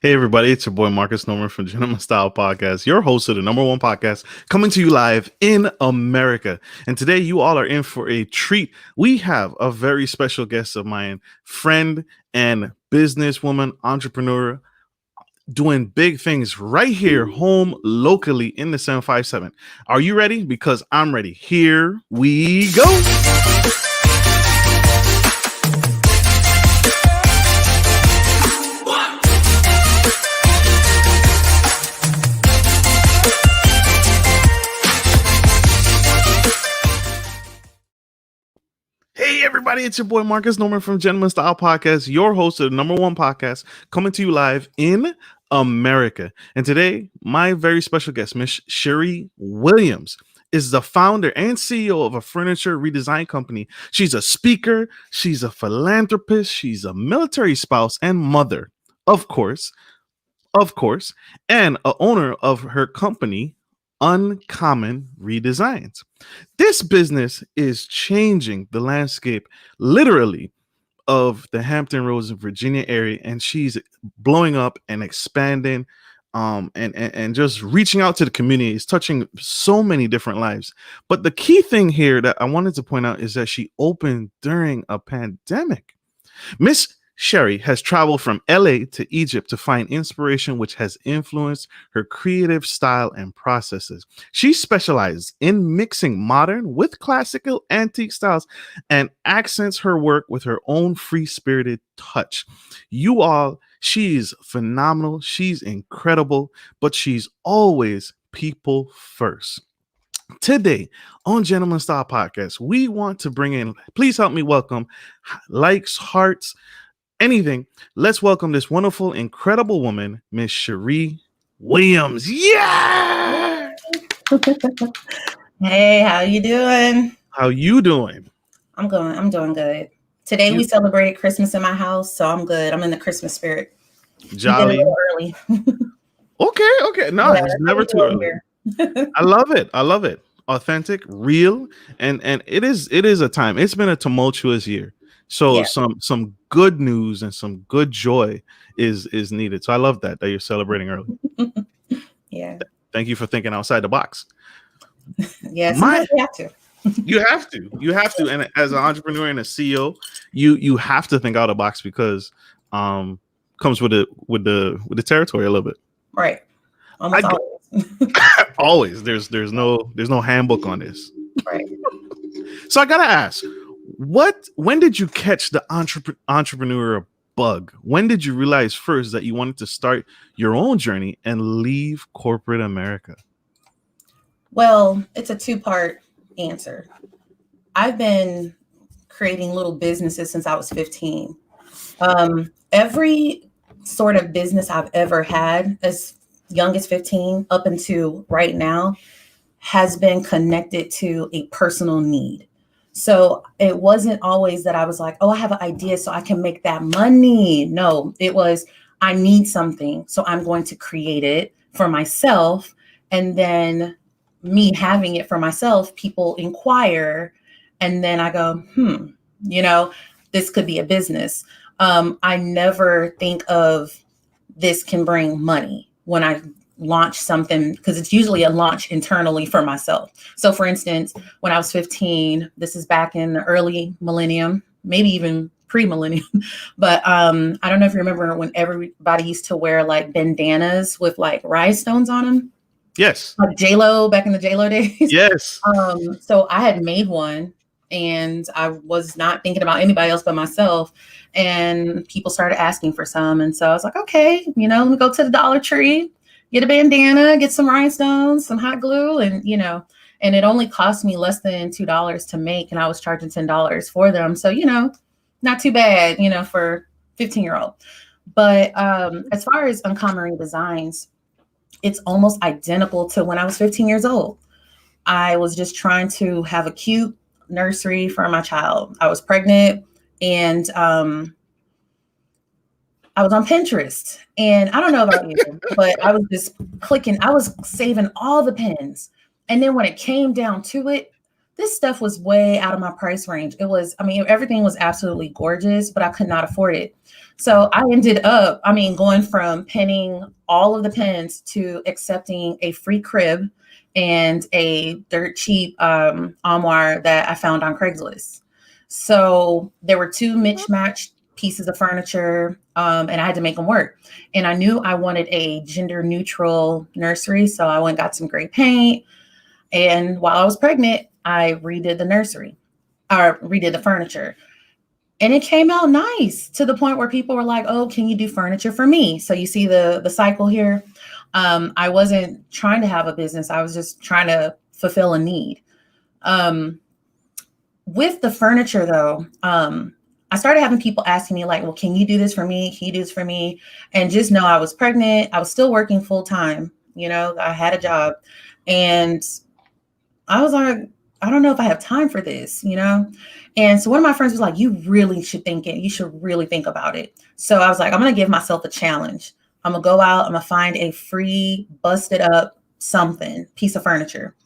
Hey everybody, it's your boy Marcus Norman from Gentleman Style Podcast, your host of the number one podcast coming to you live in America. And today you all are in for a treat. We have a very special guest of mine, friend and businesswoman, entrepreneur, doing big things right here, home locally in the 757. Are you ready? Because I'm ready. Here we go. Hey everybody, it's your boy Marcus Norman from Gentleman Style Podcast, your host of the number one podcast coming to you live in America. And today, my very special guest, Miss Charie Williams, is the founder and CEO of a furniture redesign company. She's a speaker, she's a philanthropist, she's a military spouse and mother, of course, and a owner of her company, Uncommon Redesigns. This business is changing the landscape, literally, of the Hampton Roads, Virginia area, and she's blowing up and expanding, and just reaching out to the community. Is touching so many different lives. But the key thing here that I wanted to point out is that she opened during a pandemic. Miss Charie has traveled from LA to Egypt to find inspiration, which has influenced her creative style and processes. She specializes in mixing modern with classical antique styles and accents her work with her own free-spirited touch. You all, she's phenomenal, she's incredible, but she's always people first. Today on Gentleman Style Podcast, we want to bring in, please help me welcome, likes, hearts, anything. Let's welcome this wonderful, incredible woman, Miss Charie Williams. Yeah! Hey, how you doing? How you doing? I'm doing good. Today we celebrated Christmas in my house, so I'm good. I'm in the Christmas spirit. Jolly. You did it a little early. Okay. No, yeah, it's never too early. I love it. Authentic, real, and it is a time. It's been a tumultuous year. So some good news and some good joy is needed. So I love that you're celebrating early. Yeah. Thank you for thinking outside the box. Yeah, sometimes you have to. You have to. And as an entrepreneur and a CEO, you have to think out of the box because comes with the territory a little bit. Right. Almost always. There's no handbook on this. Right. So I gotta ask, when did you catch the entrepreneur bug? When did you realize first that you wanted to start your own journey and leave corporate America? Well, it's a two-part answer. I've been creating little businesses since I was 15. Every sort of business I've ever had, as young as 15 up until right now, has been connected to a personal need. So it wasn't always that I was like, oh, I have an idea so I can make that money. No, it was, I need something, so I'm going to create it for myself. And then me having it for myself, people inquire. And then I go, this could be a business. I never think of this can bring money when I launch something, because it's usually a launch internally for myself. So for instance, when I was 15, this is back in the early millennium, maybe even pre-millennium, but I don't know if you remember when everybody used to wear like bandanas with like rhinestones on them. Yes. Like J-Lo, back in the J-Lo days. Yes. So I had made one and I was not thinking about anybody else but myself. And people started asking for some. And so I was like, okay, let me go to the Dollar Tree, get a bandana, get some rhinestones, some hot glue, and it only cost me less than $2 to make, and I was charging $10 for them. So, not too bad, for 15-year-old. But as far as Uncommon Redesigns, it's almost identical to when I was 15 years old. I was just trying to have a cute nursery for my child. I was pregnant, and I was on Pinterest, and I don't know about you, but I was just clicking. I was saving all the pins. And then when it came down to it, this stuff was way out of my price range. It was, I mean, everything was absolutely gorgeous, but I could not afford it. So I ended up, I mean, going from pinning all of the pins to accepting a free crib and a dirt cheap armoire that I found on Craigslist. So there were two mismatched pieces of furniture, and I had to make them work. And I knew I wanted a gender neutral nursery. So I went and got some gray paint. And while I was pregnant, I redid the nursery or redid the furniture. And it came out nice to the point where people were like, oh, can you do furniture for me? So you see the cycle here. I wasn't trying to have a business. I was just trying to fulfill a need. With the furniture, though, I started having people asking me like, well, can you do this for me? Can you do this for me? And just know I was pregnant. I was still working full time. You know, I had a job. And I was like, I don't know if I have time for this, you know? And so one of my friends was like, you really should think it. You should really think about it. So I was like, I'm going to give myself a challenge. I'm going to go out. I'm going to find a free busted up piece of furniture,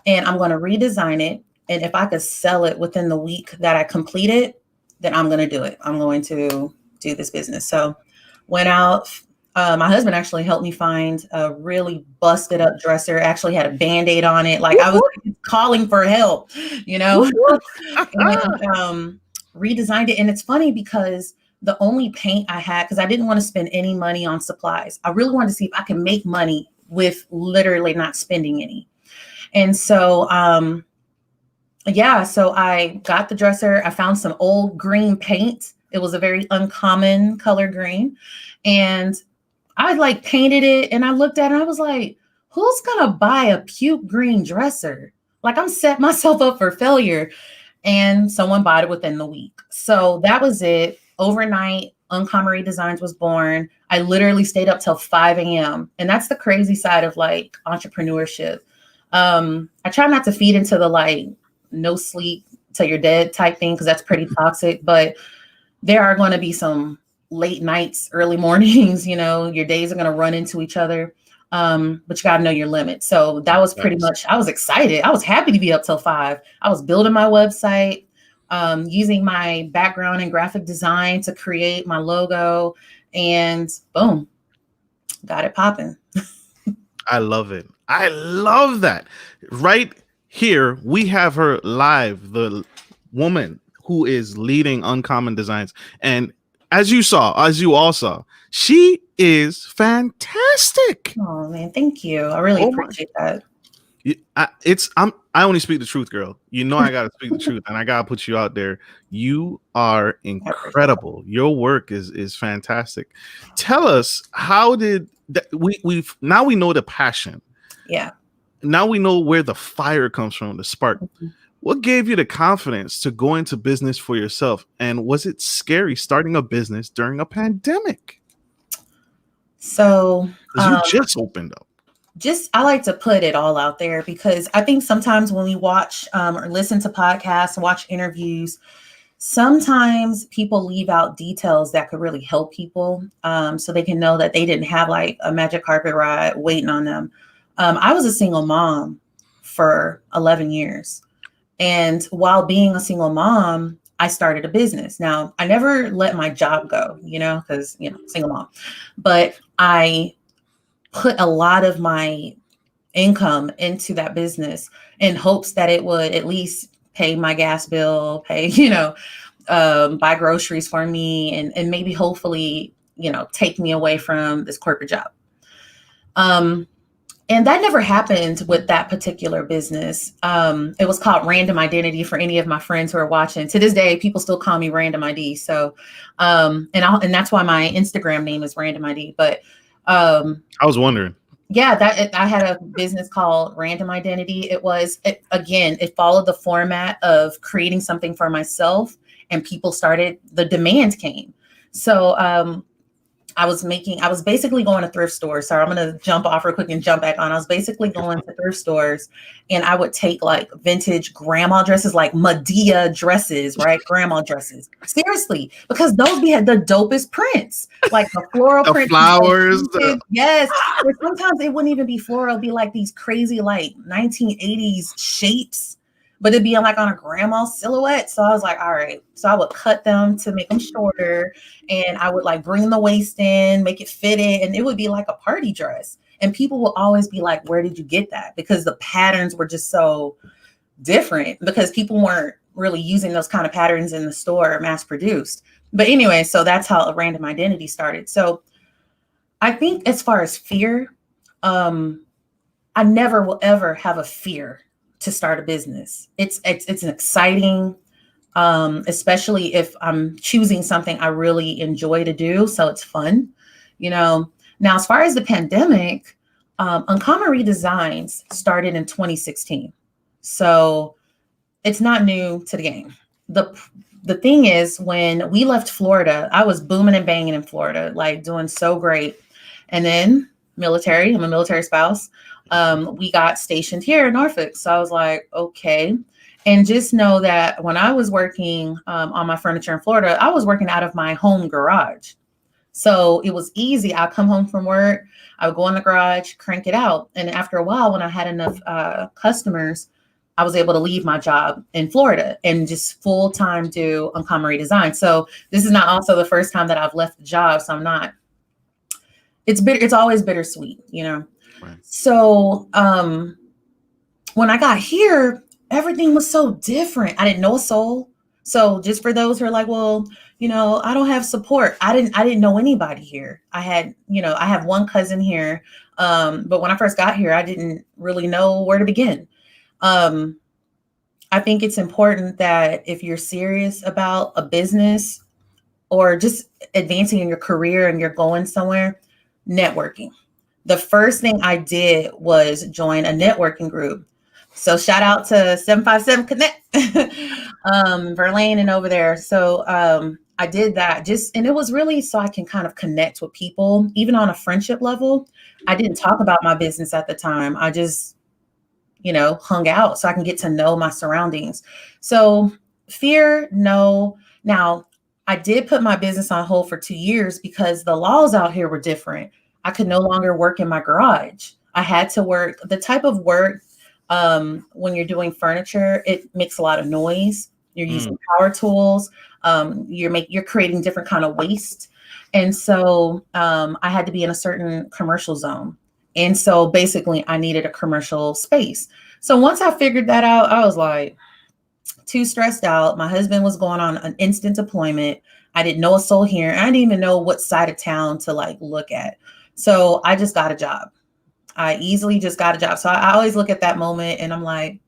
and I'm going to redesign it. And if I could sell it within the week that I complete it, then I'm going to do it. I'm going to do this business. So went out. My husband actually helped me find a really busted up dresser. Actually had a Band-Aid on it. Like I was calling for help, you know, and redesigned it. And it's funny because the only paint I had, because I didn't want to spend any money on supplies. I really wanted to see if I could make money with literally not spending any. And so, so I got the dresser. I found some old green paint. It was a very uncommon color green. And I like painted it, and I looked at it and I was like, who's going to buy a puke green dresser? Like I'm set myself up for failure. And someone bought it within the week. So that was it. Overnight, Uncommon Redesigns was born. I literally stayed up till 5 a.m. And that's the crazy side of like entrepreneurship. I try not to feed into the like no sleep till you're dead type thing, because that's pretty toxic. But there are going to be some late nights, early mornings, you know, your days are going to run into each other. But you got to know your limit. So that was pretty much, I was excited. I was happy to be up till 5. I was building my website, using my background in graphic design to create my logo, and boom, got it popping. I love it. I love that. Right here, we have her live, the woman who is leading Uncommon Designs. And as you all saw, she is fantastic. Oh man, thank you. I really appreciate that. I only speak the truth, girl. You know I gotta speak the truth, and I gotta put you out there. You are incredible. Your work is fantastic. Tell us, how did that, now we know the passion. Yeah. Now we know where the fire comes from, the spark. Mm-hmm. What gave you the confidence to go into business for yourself? And was it scary starting a business during a pandemic? So you just opened up. I like to put it all out there, because I think sometimes when we watch or listen to podcasts, watch interviews, sometimes people leave out details that could really help people, so they can know that they didn't have like a magic carpet ride waiting on them. I was a single mom for 11 years. And while being a single mom, I started a business. Now, I never let my job go, you know, because, you know, single mom. But I put a lot of my income into that business in hopes that it would at least pay my gas bill, pay, you know, buy groceries for me, and maybe hopefully, you know, take me away from this corporate job. And that never happened with that particular business. It was called Random Identity, for any of my friends who are watching. To this day, people still call me Random ID. So, and that's why my Instagram name is Random ID. But I was wondering. Yeah, I had a business called Random Identity. It followed the format of creating something for myself, and the demand came. So, I was basically going to thrift stores. Sorry, I'm going to jump off real quick and jump back on. I was basically going to thrift stores, and I would take like vintage grandma dresses, like Medea dresses, right? Grandma dresses. Seriously, because those had the dopest prints, like the floral the print. Flowers. Yes. Or sometimes it wouldn't even be floral. It'd be like these crazy, like 1980s shapes. but it'd be like on a grandma silhouette. So I was like, all right. So I would cut them to make them shorter, and I would like bring the waist in, make it fitted, and it would be like a party dress. And people will always be like, where did you get that? Because the patterns were just so different, because people weren't really using those kind of patterns in the store, mass produced. But anyway, so that's how a random identity started. So I think as far as fear, I never will ever have a fear to start a business. It's an exciting, especially if I'm choosing something I really enjoy to do. So it's fun, you know. Now, as far as the pandemic, Uncommon Redesigns started in 2016. So it's not new to the game. The thing is, when we left Florida, I was booming and banging in Florida, like doing so great. And then military, I'm a military spouse. We got stationed here in Norfolk. So I was like, okay. And just know that when I was working on my furniture in Florida, I was working out of my home garage. So it was easy. I'd come home from work, I would go in the garage, crank it out. And after a while, when I had enough customers, I was able to leave my job in Florida and just full-time do Uncommon Redesign. So this is not also the first time that I've left the job. So I'm not, it's always bittersweet, you know? Right. So when I got here, everything was so different. I didn't know a soul. So just for those who are like, well, you know, I don't have support. I didn't know anybody here. I have one cousin here. But when I first got here, I didn't really know where to begin. I think it's important that if you're serious about a business or just advancing in your career and you're going somewhere, networking. The first thing I did was join a networking group. So shout out to 757 Connect, Verlaine and over there. So I did that and it was really so I can kind of connect with people, even on a friendship level. I didn't talk about my business at the time. I just, hung out so I can get to know my surroundings. So fear, no. Now, I did put my business on hold for 2 years because the laws out here were different. I could no longer work in my garage. I had to work the type of work when you're doing furniture, it makes a lot of noise. You're using power tools. You're creating different kind of waste. And so I had to be in a certain commercial zone. And so basically I needed a commercial space. So once I figured that out, I was like too stressed out. My husband was going on an instant deployment. I didn't know a soul here. And I didn't even know what side of town to look at. So I just got a job. I easily just got a job. So I always look at that moment and I'm like,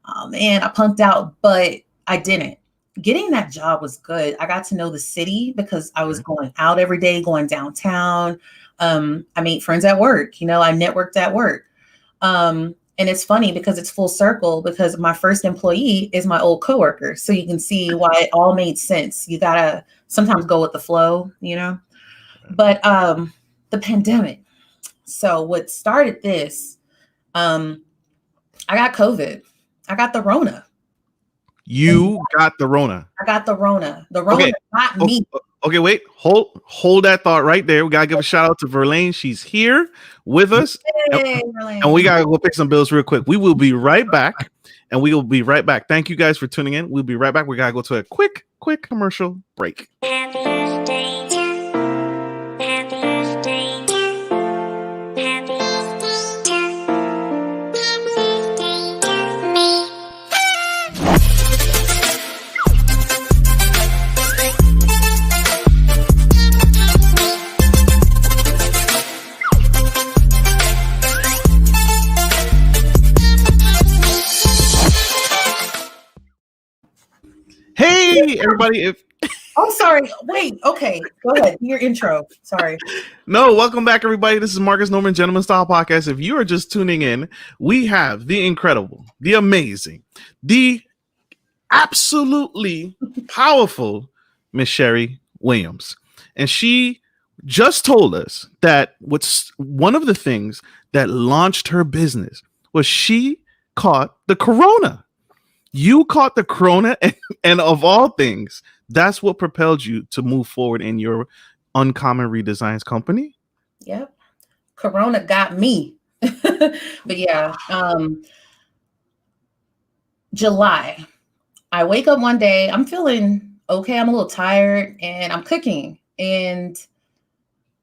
oh man, I punked out, but I didn't. Getting that job was good. I got to know the city because I was going out every day, going downtown. I made friends at work. I networked at work. And it's funny because it's full circle because my first employee is my old coworker. So you can see why it all made sense. You got to sometimes go with the flow, But the pandemic. So what started this, I got COVID. I got the Rona. You got the Rona. I got the Rona. The Rona got me. Okay, wait. Hold that thought right there. We gotta give a shout out to Verlaine. She's here with us. Hey, and we gotta go pick some bills real quick. We will be right back. Thank you guys for tuning in. We'll be right back. We gotta go to a quick commercial break. Hey, everybody. I'm sorry. Wait. Okay. Go ahead. Your intro. Sorry. No, welcome back, everybody. This is Marcus Norman, Gentleman Style Podcast. If you are just tuning in, we have the incredible, the amazing, the absolutely powerful Miss Charie Williams. And she just told us that what's one of the things that launched her business was she caught the Corona. You caught the Corona, and of all things, that's what propelled you to move forward in your Uncommon Redesigns company. Yep. Corona got me. But yeah, July. I wake up one day, I'm feeling okay. I'm a little tired and I'm cooking. And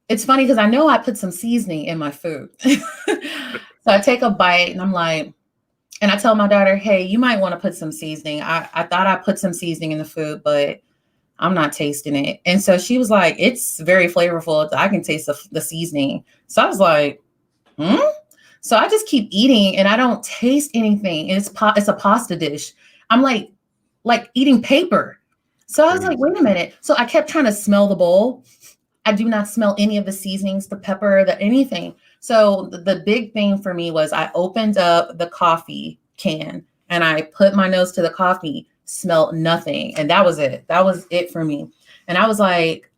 it's funny because I know I put some seasoning in my food. So I take a bite and I'm like, and I tell my daughter, hey, you might want to put some seasoning. I thought I put some seasoning in the food, but I'm not tasting it. And so she was like, it's very flavorful. I can taste the seasoning. So I was like, hmm? So I just keep eating and I don't taste anything. And it's a pasta dish. I'm like eating paper. So I was like, wait a minute. So I kept trying to smell the bowl. I do not smell any of the seasonings, the pepper, the anything. So the big thing for me was I opened up the coffee can and I put my nose to the coffee, smelled nothing. And that was it. That was it for me. And I was like,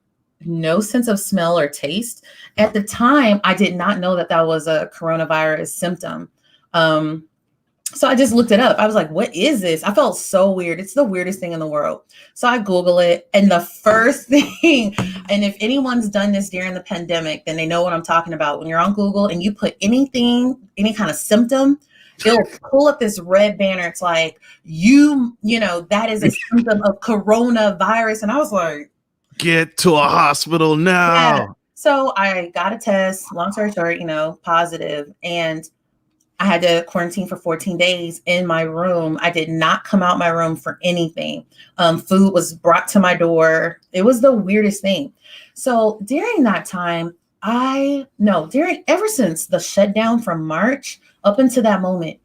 no sense of smell or taste. At the time, I did not know that that was a coronavirus symptom. So I just looked it up. I was like, what is this? I felt so weird. It's the weirdest thing in the world. So I Google it. And the first thing, and if anyone's done this during the pandemic, then they know what I'm talking about. When you're on Google and you put anything, any kind of symptom, it'll pull up this red banner. It's like, that is a symptom of coronavirus. And I was like, get to a hospital now. Yeah. So I got a test, long story short, positive. And I had to quarantine for 14 days in my room. I did not come out my room for anything. Food was brought to my door. It was the weirdest thing. So during that time, ever since the shutdown from March up until that moment,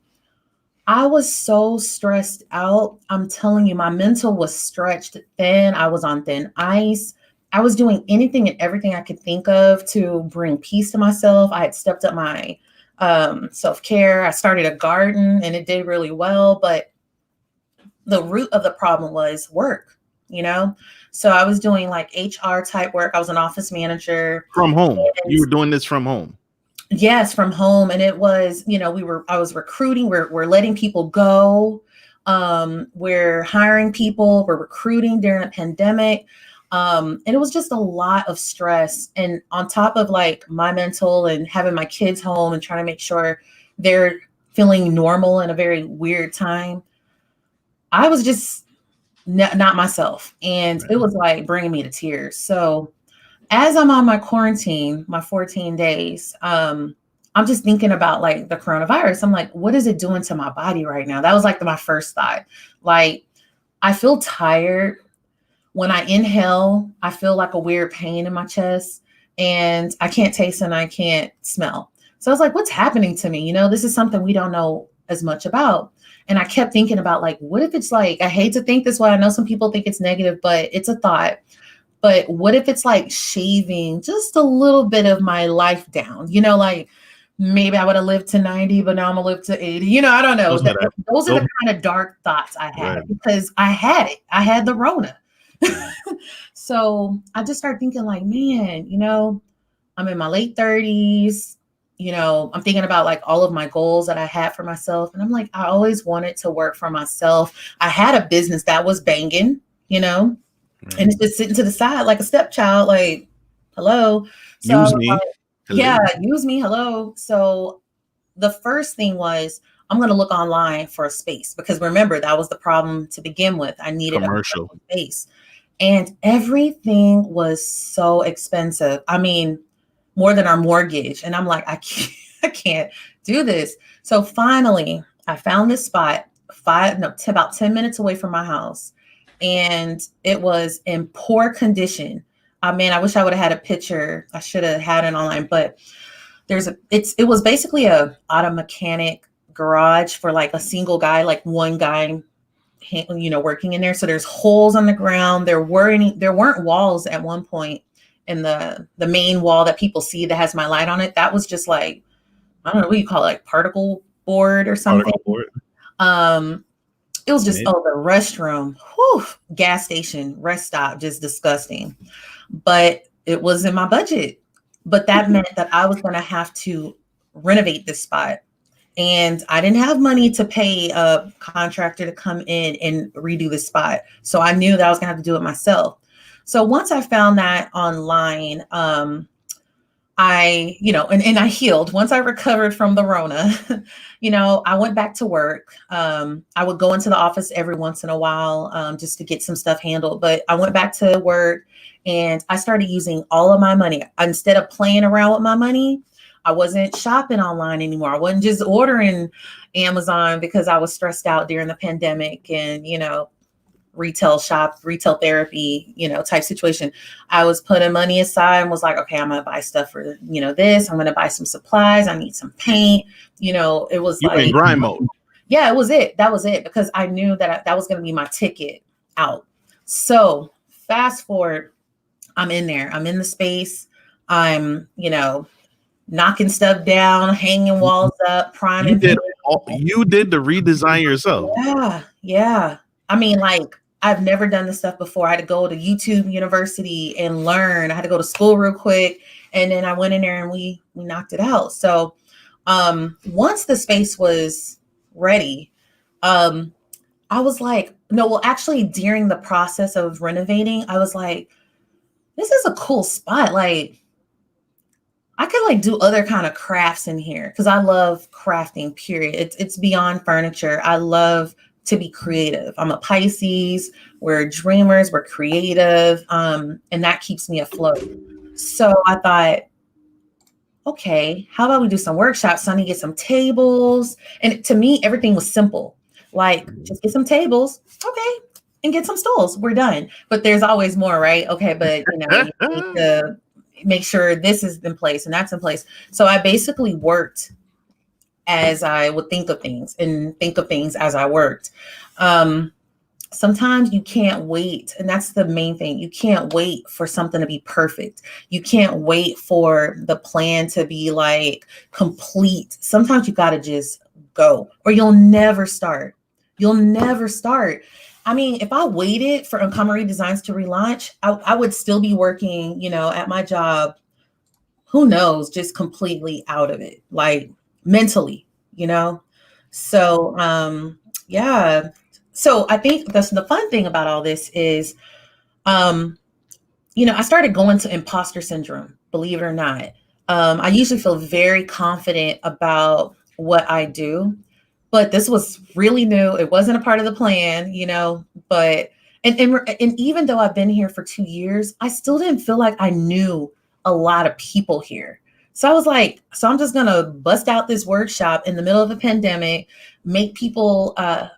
I was so stressed out. I'm telling you, my mental was stretched thin. I was on thin ice. I was doing anything and everything I could think of to bring peace to myself. I had stepped up my self-care. I started a garden and it did really well, but the root of the problem was work, So I was doing like HR type work. I was an office manager. From home. You were doing this from home. Yes, from home. And it was, I was recruiting, we're letting people go. We're hiring people, we're recruiting during a pandemic. And it was just a lot of stress. And on top of like my mental and having my kids home and trying to make sure they're feeling normal in a very weird time, I was just not myself. And it was like bringing me to tears. So as I'm on my quarantine, my 14 days, I'm just thinking about like the coronavirus. I'm like, what is it doing to my body right now? That was like my first thought. Like, I feel tired. When I inhale, I feel like a weird pain in my chest and I can't taste and I can't smell. So I was like, what's happening to me? This is something we don't know as much about. And I kept thinking about like, what if it's like, I hate to think this way. I know some people think it's negative, but it's a thought. But what if it's like shaving just a little bit of my life down? Like maybe I would have lived to 90, but now I'm gonna live to 80. I don't know. Those are the kind of dark thoughts I had because I had it. I had the Rona. So I just started thinking like, man, I'm in my late 30s, I'm thinking about like all of my goals that I had for myself. And I'm like, I always wanted to work for myself. I had a business that was banging, and it's just sitting to the side like a stepchild, like, hello. So use me. Like, yeah, use me. Hello. So the first thing was, I'm going to look online for a space because remember, that was the problem to begin with. I needed a space. And everything was so expensive. I mean, more than our mortgage. And I'm like, I can't do this. So finally, I found this spot about 10 minutes away from my house. And it was in poor condition. I mean, I wish I would have had a picture. I should have had it online, but it was basically a auto mechanic garage for like a single guy, like one guy working in there. So there's holes on the ground. There weren't walls at one point in the main wall that people see that has my light on it. That was just like, I don't know what you call it, like particle board or something. It was just, the restroom, gas station, rest stop, just disgusting. But it was in my budget. But that meant that I was going to have to renovate this spot. And I didn't have money to pay a contractor to come in and redo the spot. So I knew that I was going to have to do it myself. So once I found that online, I and I healed. Once I recovered from the Rona, I went back to work. I would go into the office every once in a while, just to get some stuff handled. But I went back to work and I started using all of my money. Instead of playing around with my money, I wasn't shopping online anymore. I wasn't just ordering Amazon because I was stressed out during the pandemic and, retail therapy, type situation. I was putting money aside and was like, okay, I'm going to buy stuff for, this. I'm going to buy some supplies. I need some paint. It was You like in grind mode. Yeah, it was it. That was it, because I knew that that was going to be my ticket out. So fast forward, I'm in there. I'm in the space. I'm, knocking stuff down, hanging walls up, priming. You did the redesign yourself. Yeah. I mean, like, I've never done this stuff before. I had to go to YouTube University and learn. I had to go to school real quick. And then I went in there and we knocked it out. So once the space was ready, I was like, no, well, actually, during the process of renovating, I was like, this is a cool spot. Like, I could like do other kind of crafts in here because I love crafting, period. It's beyond furniture. I love to be creative. I'm a Pisces. We're dreamers. We're creative. And that keeps me afloat. So I thought, okay, how about we do some workshops? So I need to get some tables. And to me, everything was simple. Like, just get some tables. Okay. And get some stools. We're done. But there's always more, right? Okay. But, you need to make sure this is in place and that's in place. So I basically worked as I would think of things and think of things as I worked. Sometimes you can't wait. And that's the main thing. You can't wait for something to be perfect. You can't wait for the plan to be like complete. Sometimes you got to just go or you'll never start. You'll never start. I mean, if I waited for Uncommon Redesigns to relaunch, I would still be working, at my job. Who knows, just completely out of it, like mentally, So, yeah. So I think the fun thing about all this is, I started going to imposter syndrome, believe it or not. I usually feel very confident about what I do, but this was really new. It wasn't a part of the plan, but, and even though I've been here for 2 years, I still didn't feel like I knew a lot of people here. So I was like, so I'm just going to bust out this workshop in the middle of a pandemic, make sure I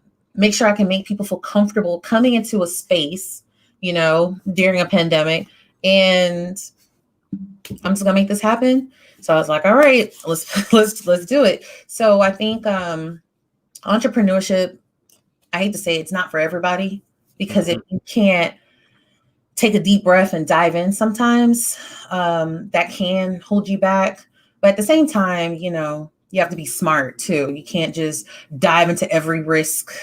can make people feel comfortable coming into a space, during a pandemic. And I'm just gonna make this happen. So I was like, all right, let's do it. So I think entrepreneurship, I hate to say it's not for everybody, because if you can't take a deep breath and dive in sometimes, that can hold you back. But at the same time, you have to be smart too. You can't just dive into every risk.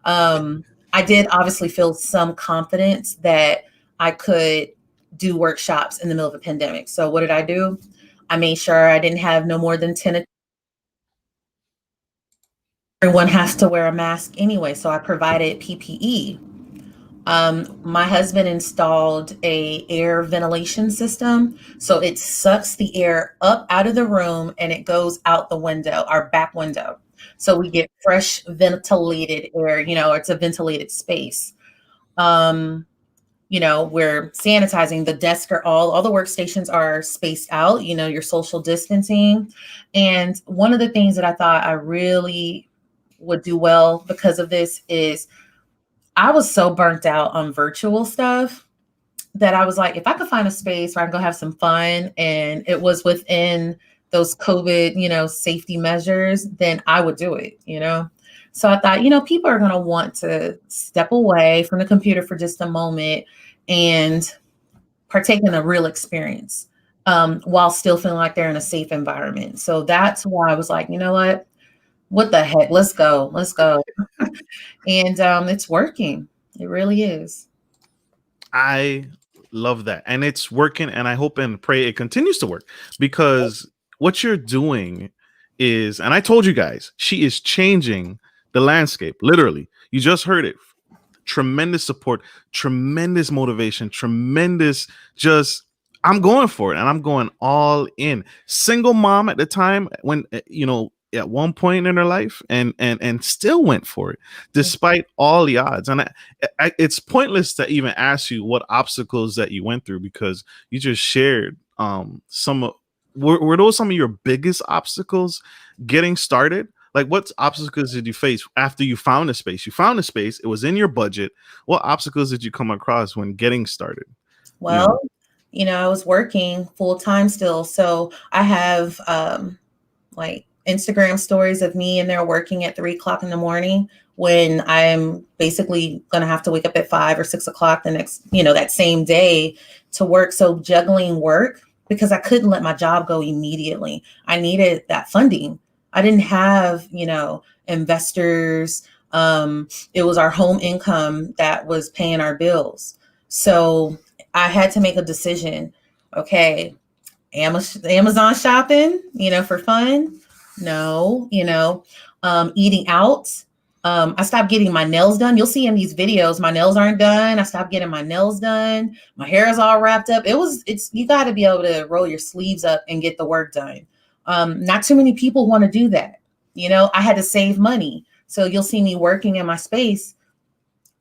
I did obviously feel some confidence that I could do workshops in the middle of a pandemic. So what did I do? I made sure I didn't have no more than 10. Everyone has to wear a mask anyway. So I provided PPE. My husband installed a air ventilation system. So it sucks the air up out of the room and it goes out the window, our back window. So we get fresh ventilated air, it's a ventilated space. We're sanitizing the desk, or all the workstations are spaced out, your social distancing. And one of the things that I thought I really would do well because of this is I was so burnt out on virtual stuff that I was like, if I could find a space where I can go have some fun and it was within those COVID, safety measures, then I would do it, So I thought, people are going to want to step away from the computer for just a moment and partake in a real experience, while still feeling like they're in a safe environment. So that's why I was like, you know what the heck, let's go. And it's working. It really is. I love that. And it's working. And I hope and pray it continues to work, because what you're doing is, and I told you guys, she is changing the landscape. Literally. You just heard it. Tremendous support, tremendous motivation, tremendous just I'm going for it, and I'm going all in. Single mom at the time, when at one point in her life, and still went for it despite all the odds. And it's pointless to even ask you what obstacles that you went through, because you just shared were those some of your biggest obstacles getting started? Like, what obstacles did you face after you found a space? You found a space, it was in your budget. What obstacles did you come across when getting started? Well, I was working full time still. So I have like Instagram stories of me in there working at 3 o'clock in the morning when I'm basically going to have to wake up at 5 or 6 o'clock the next, that same day to work. So juggling work, because I couldn't let my job go immediately. I needed that funding. I didn't have, investors. It was our home income that was paying our bills. So I had to make a decision. Okay, Amazon shopping, for fun. No, eating out. I stopped getting my nails done. You'll see in these videos, my nails aren't done. I stopped getting my nails done. My hair is all wrapped up. You got to be able to roll your sleeves up and get the work done. Not too many people want to do that. I had to save money. So you'll see me working in my space.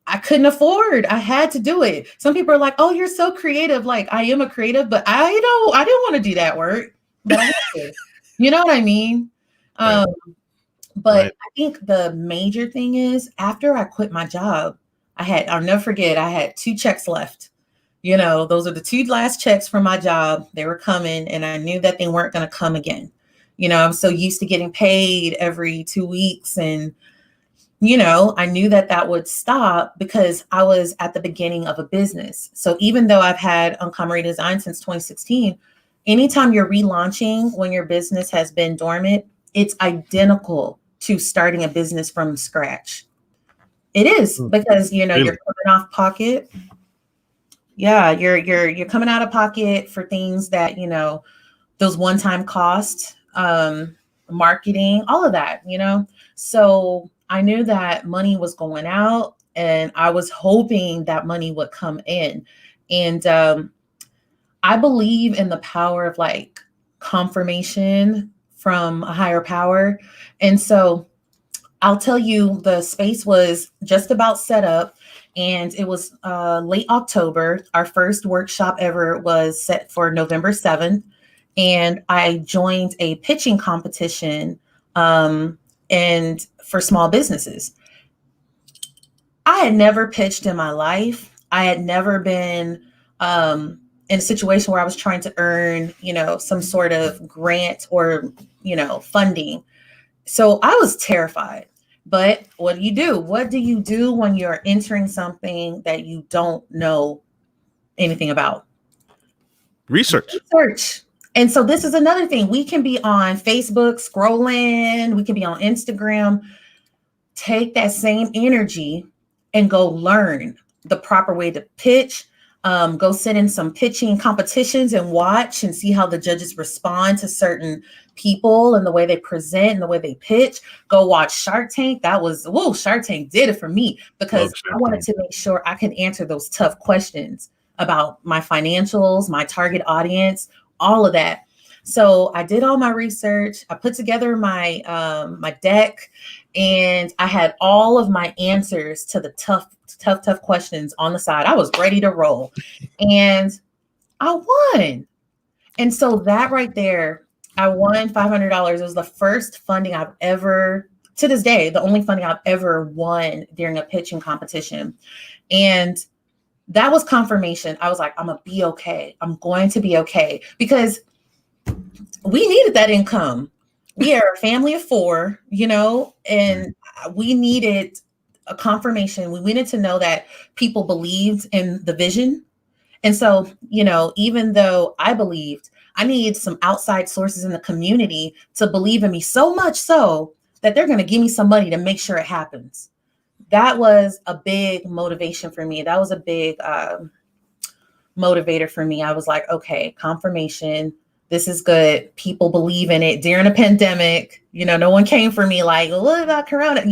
I couldn't afford. I had to do it. Some people are like, "Oh, you're so creative." Like, I am a creative, but I didn't want to do that work, but I had to. You know what I mean? Right. But Right. I think the major thing is, after I quit my job, I'll never forget, I had 2 checks left. Those are the 2 last checks from my job. They were coming, and I knew that they weren't going to come again. I'm so used to getting paid every 2 weeks, and I knew that would stop because I was at the beginning of a business. So even though I've had Uncommon Redesigns since 2016, anytime you're relaunching when your business has been dormant, it's identical to starting a business from scratch. It is, because you're coming off pocket. Yeah, you're coming out of pocket for things that, those one-time costs, marketing, all of that, So I knew that money was going out, and I was hoping that money would come in. And I believe in the power of like confirmation from a higher power. And so I'll tell you, the space was just about set up, and it was late October. Our first workshop ever was set for November 7th. And I joined a pitching competition and for small businesses. I had never pitched in my life. I had never been in a situation where I was trying to earn, some sort of grant or, funding. So I was terrified. But what do you do? What do you do when you're entering something that you don't know anything about? Research. And so this is another thing. We can be on Facebook scrolling. We can be on Instagram. Take that same energy and go learn the proper way to pitch. Go sit in some pitching competitions and watch and see how the judges respond to certain people and the way they present and the way they pitch. Go watch Shark Tank. Shark Tank did it for me, because I wanted to make sure I could answer those tough questions about my financials, my target audience, all of that. So I did all my research. I put together my my deck, and I had all of my answers to the tough questions on the side. I was ready to roll, and I won. And so that right there, I won $500. It was the first funding I've ever, to this day, the only funding I've ever won during a pitching competition. And that was confirmation. I was like, I'm gonna be okay. I'm going to be okay, because we needed that income. We are a family of 4, and we needed a confirmation. We needed to know that people believed in the vision. And so, even though I believed, I needed some outside sources in the community to believe in me, so much so that they're going to give me some money to make sure it happens. That was a big motivation for me. That was a big motivator for me. I was like, okay, confirmation. This is good. People believe in it during a pandemic. No one came for me like, what about Corona?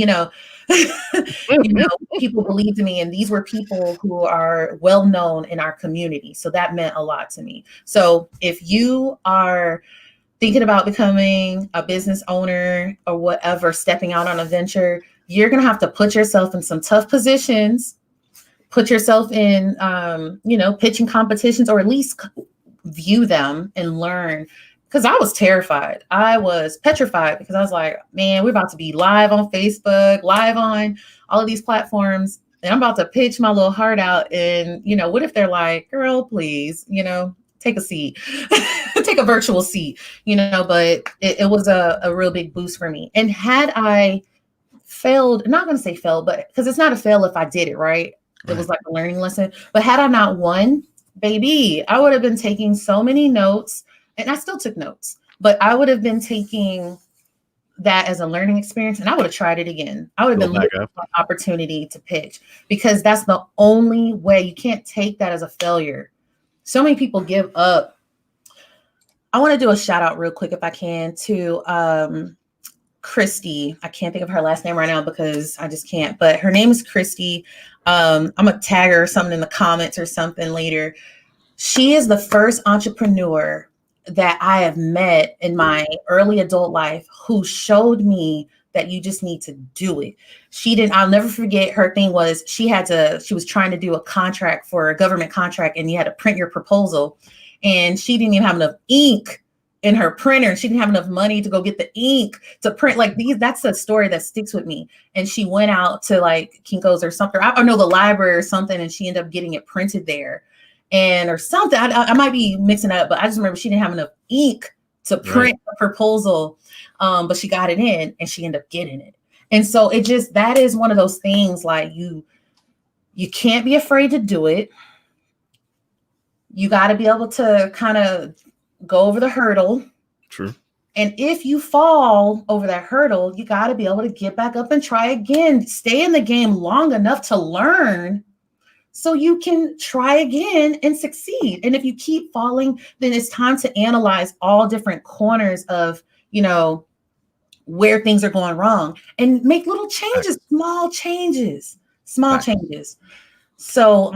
People believed in me, and these were people who are well known in our community. So that meant a lot to me. So if you are thinking about becoming a business owner or whatever, stepping out on a venture, you're going to have to put yourself in some tough positions, put yourself in, pitching competitions, or at least view them and learn. Because I was terrified. I was petrified because I was like, man, we're about to be live on Facebook, live on all of these platforms. And I'm about to pitch my little heart out. And, what if they're like, girl, please, take a seat, take a virtual seat, but it was a real big boost for me. And had I failed, I'm not going to say failed, but because it's not a fail if I did it, right? It was like a learning lesson. But had I not won, baby, I would have been taking so many notes, and I still took notes, but I would have been taking that as a learning experience, and I would have tried it again. I would have been looking for an opportunity to pitch, because that's the only way. You can't take that as a failure. So many people give up. I want to do a shout out real quick, if I can, to Christy. I can't think of her last name right now because I just can't, but her name is Christy. I'm gonna tag her or something in the comments or something later. She is the first entrepreneur that I have met in my early adult life who showed me that you just need to do it. I'll never forget, her thing was she was trying to do a contract for a government contract, and you had to print your proposal, and she didn't even have enough ink in her printer. She didn't have enough money to go get the ink to print like these. That's a story that sticks with me. And she went out to like Kinko's or something, I know, the library or something, and she ended up getting it printed there or something. I might be mixing it up, but I just remember she didn't have enough ink to print the proposal, but she got it in and she ended up getting it. And so that is one of those things, like you can't be afraid to do it. You got to be able to kind of go over the hurdle. True. And if you fall over that hurdle, you got to be able to get back up and try again. Stay in the game long enough to learn so you can try again and succeed. And if you keep falling, then it's time to analyze all different corners of, where things are going wrong and make little changes, small changes. So,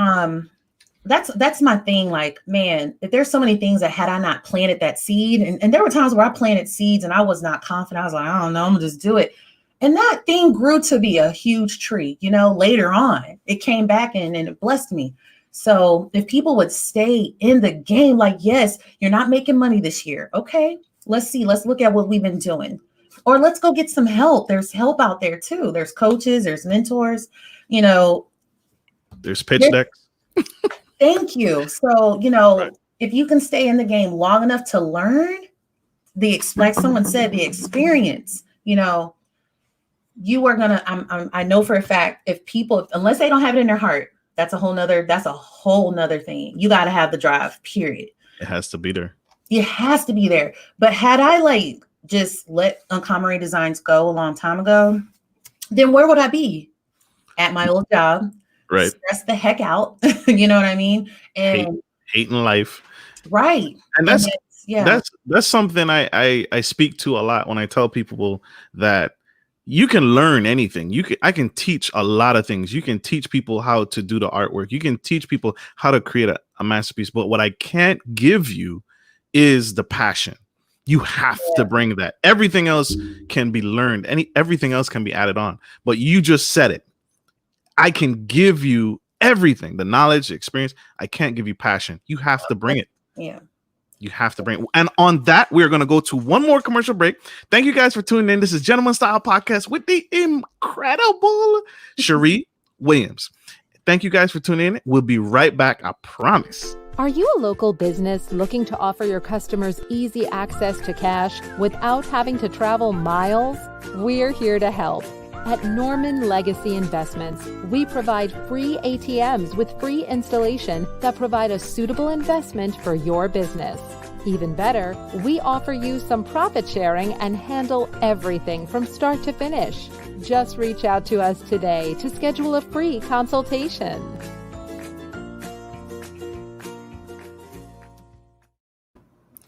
that's my thing. Like, man, if there's so many things that had I not planted that seed, and there were times where I planted seeds and I was not confident. I was like, I don't know, I'm gonna just do it. And that thing grew to be a huge tree, later on. It came back and it blessed me. So if people would stay in the game, like, yes, you're not making money this year. Okay, let's look at what we've been doing. Or let's go get some help. There's help out there too. There's coaches, there's mentors, there's pitch decks. Thank you. So, if you can stay in the game long enough to learn, like someone said, the experience, you are going to, I know for a fact, if people, unless they don't have it in their heart, that's a whole nother thing. You got to have the drive, period. It has to be there. It has to be there. But had I just let Uncommon Redesigns go a long time ago, then where would I be? At my old job. Right. Stress the heck out. You know what I mean? And hating life. Right. And that's something I speak to a lot when I tell people that you can learn anything. I can teach a lot of things. You can teach people how to do the artwork. You can teach people how to create a masterpiece. But what I can't give you is the passion. You have to bring that. Everything else can be learned. Everything else can be added on. But you just said it. I can give you everything, the knowledge, the experience. I can't give you passion. You have to bring it. Yeah. You have to bring it. And on that, we're going to go to one more commercial break. Thank you guys for tuning in. This is Gentleman Style Podcast with the incredible Charie Williams. Thank you guys for tuning in. We'll be right back. I promise. Are you a local business looking to offer your customers easy access to cash without having to travel miles? We're here to help. At Norman Legacy Investments, we provide free ATMs with free installation that provide a suitable investment for your business. Even better, we offer you some profit sharing and handle everything from start to finish. Just reach out to us today to schedule a free consultation.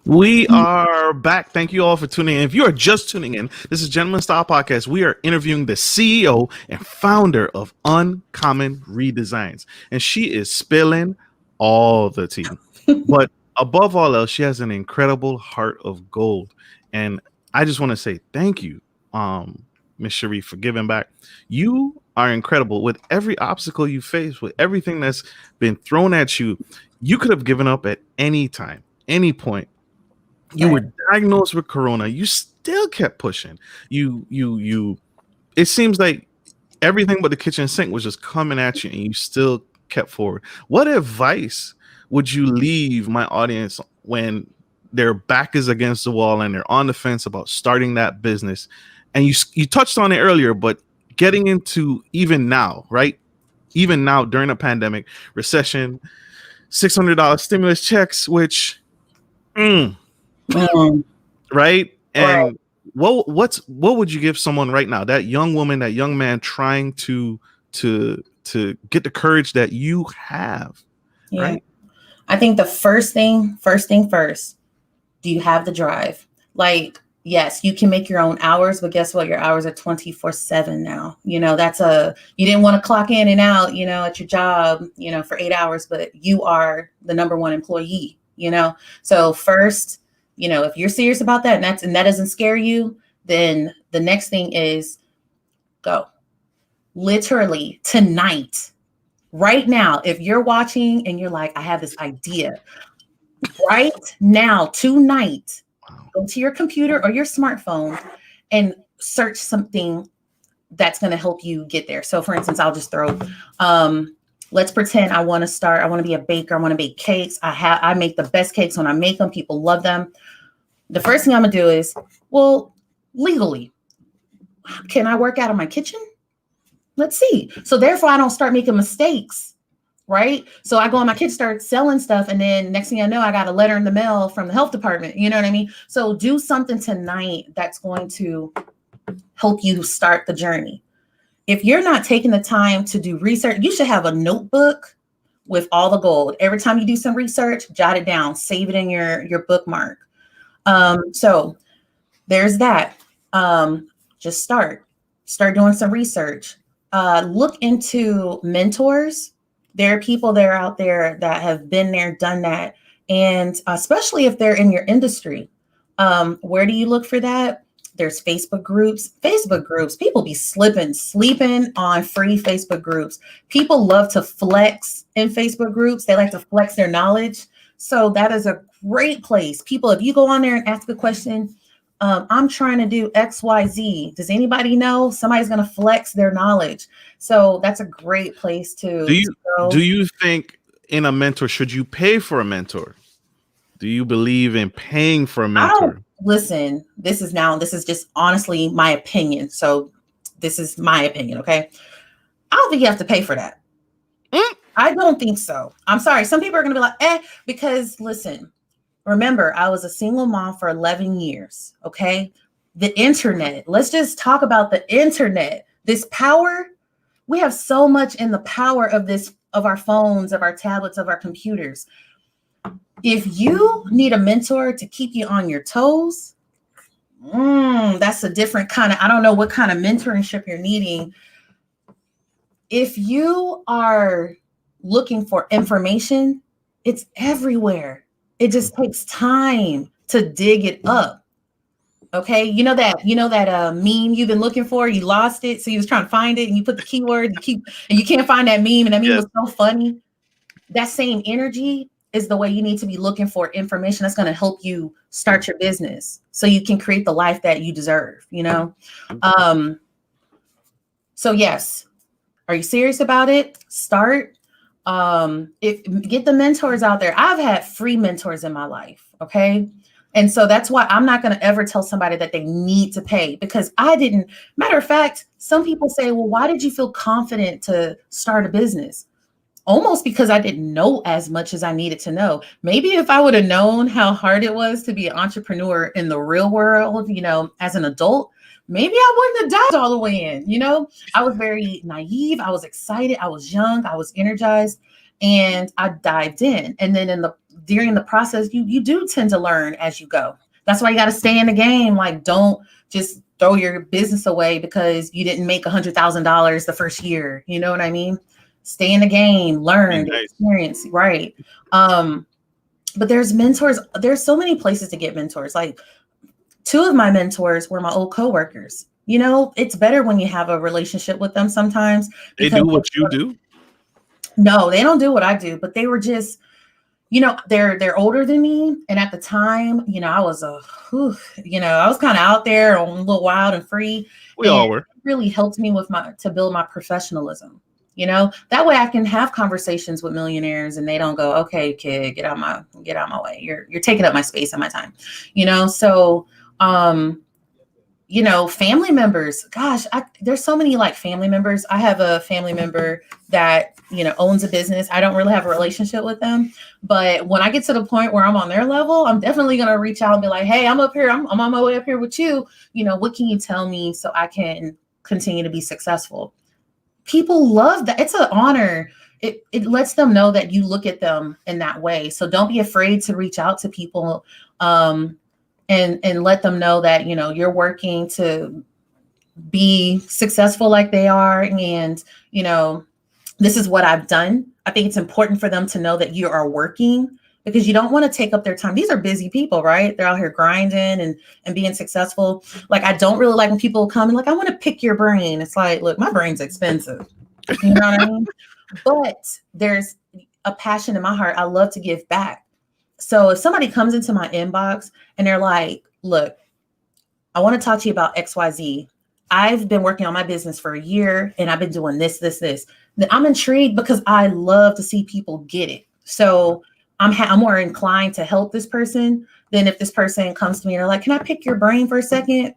We are back. Thank you all for tuning in. If you are just tuning in, this is Gentleman Style Podcast. We are interviewing the CEO and founder of Uncommon Redesigns, and she is spilling all the tea. But above all else, she has an incredible heart of gold. And I just want to say thank you, Miss Charie, for giving back. You are incredible. With every obstacle you face, with everything that's been thrown at you, you could have given up at any time, any point. You were diagnosed with corona. You still kept pushing. You. It seems like everything but the kitchen sink was just coming at you, and you still kept forward. What advice would you leave my audience when their back is against the wall and they're on the fence about starting that business? And you touched on it earlier, but getting into even now, right? Even now during a pandemic, recession, $600 stimulus checks, which. Right? And what would you give someone right now, that young woman, that young man trying to get the courage that you have? Yeah. Right? I think the first thing first, do you have the drive? Like, yes, you can make your own hours, but guess what? Your hours are 24/7 now. You didn't want to clock in and out, at your job, for 8 hours, but you are the number one employee, So first, if you're serious about that and that doesn't scare you, then the next thing is go. Literally tonight, right now, if you're watching and you're like, I have this idea, right now, tonight, go to your computer or your smartphone and search something that's going to help you get there. So for instance, I'll just throw, let's pretend I want to be a baker. I want to bake cakes. I make the best cakes when I make them. People love them. The first thing I'm going to do is, legally, can I work out of my kitchen? Let's see. So therefore I don't start making mistakes, right? So I go in my kitchen, start selling stuff. And then next thing I know, I got a letter in the mail from the health department. You know what I mean? So do something tonight that's going to help you start the journey. If you're not taking the time to do research, you should have a notebook with all the gold. Every time you do some research, jot it down, save it in your bookmark. So there's that. Just start doing some research. Look into mentors. There are people that are out there that have been there, done that. And especially if they're in your industry, where do you look for that? There's Facebook groups. People be sleeping on free Facebook groups. People love to flex in Facebook groups. They like to flex their knowledge. So that is a great place. People, if you go on there and ask a question, I'm trying to do X, Y, Z. Does anybody know? Somebody's going to flex their knowledge. So that's a great place to go. Do you think in a mentor, should you pay for a mentor? Do you believe in paying for a mentor? Listen, this is just honestly my opinion. So this is my opinion. Okay. I don't think you have to pay for that. I don't think so. I'm sorry. Some people are going to be like, because listen, remember, I was a single mom for 11 years. Okay. The internet, let's just talk about the internet. This power, we have so much in the power of our phones, of our tablets, of our computers. If you need a mentor to keep you on your toes, that's a different kind of, I don't know what kind of mentorship you're needing. If you are looking for information, it's everywhere. It just takes time to dig it up. Okay. You know that meme you've been looking for, you lost it. So you was trying to find it and you put the keyword, and you can't find that meme. And that meme was so funny. That same energy is the way you need to be looking for information that's going to help you start your business so you can create the life that you deserve, So yes. Are you serious about it? Start. Get the mentors out there. I've had free mentors in my life. Okay. And so that's why I'm not going to ever tell somebody that they need to pay, because I didn't. Matter of fact, some people say, well, why did you feel confident to start a business? Almost because I didn't know as much as I needed to know. Maybe if I would have known how hard it was to be an entrepreneur in the real world, as an adult, maybe I wouldn't have dived all the way in. I was very naive. I was excited. I was young. I was energized, and I dived in. And then in during the process, you do tend to learn as you go. That's why you got to stay in the game. Like, don't just throw your business away because you didn't make $100,000 the first year. You know what I mean? Stay in the game, learn, experience, right? But there's mentors. There's so many places to get mentors. Like, two of my mentors were my old coworkers. You know, it's better when you have a relationship with them sometimes. They do what you do? No, they don't do what I do, but they were just, you know, they're older than me. And at the time, you know, I was I was kind of out there, a little wild and free. We all were. It really helped me to build my professionalism. You know, that way I can have conversations with millionaires and they don't go, okay, kid, get out my way. You're taking up my space and my time, you know? So, you know, family members, gosh, there's so many like family members. I have a family member that, you know, owns a business. I don't really have a relationship with them, but when I get to the point where I'm on their level, I'm definitely going to reach out and be like, hey, I'm up here. I'm on my way up here with you. You know, what can you tell me so I can continue to be successful? People love that. It's an honor. It lets them know that you look at them in that way. So don't be afraid to reach out to people, and let them know that, you know, you're working to be successful like they are. And, you know, this is what I've done. I think it's important for them to know that you are working, because you don't want to take up their time. These are busy people, right? They're out here grinding and being successful. Like, I don't really like when people come and like, I want to pick your brain. It's like, look, my brain's expensive. You know what I mean? But there's a passion in my heart. I love to give back. So if somebody comes into my inbox and they're like, look, I want to talk to you about XYZ. I've been working on my business for a year and I've been doing this. Then I'm intrigued because I love to see people get it. So I'm more inclined to help this person than if this person comes to me and they're like, can I pick your brain for a second?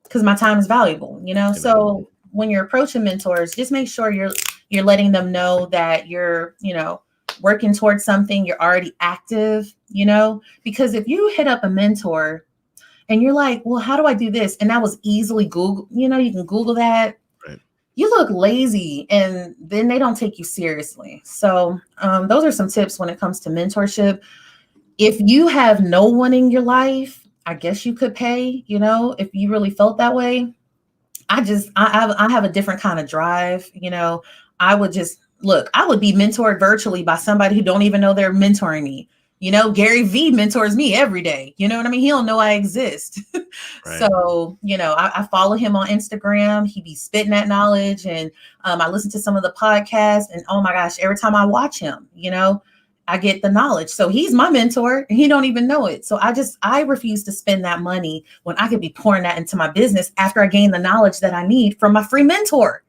Because my time is valuable, you know? So when you're approaching mentors, just make sure you're letting them know that you're, you know, working towards something, you're already active, you know, because if you hit up a mentor and you're like, well, how do I do this? And that was easily Google, you know, you can Google that. Right. You look lazy and then they don't take you seriously. So those are some tips when it comes to mentorship. If you have no one in your life, I guess you could pay, you know, if you really felt that way. I have a different kind of drive, you know. I would be mentored virtually by somebody who don't even know they're mentoring me. You know, Gary V mentors me every day. You know what I mean? He don't know I exist. Right. So, you know, I follow him on Instagram. He be spitting that knowledge, and I listen to some of the podcasts, and oh my gosh, every time I watch him, you know, I get the knowledge. So he's my mentor and he don't even know it. So I refuse to spend that money when I could be pouring that into my business after I gain the knowledge that I need from my free mentor.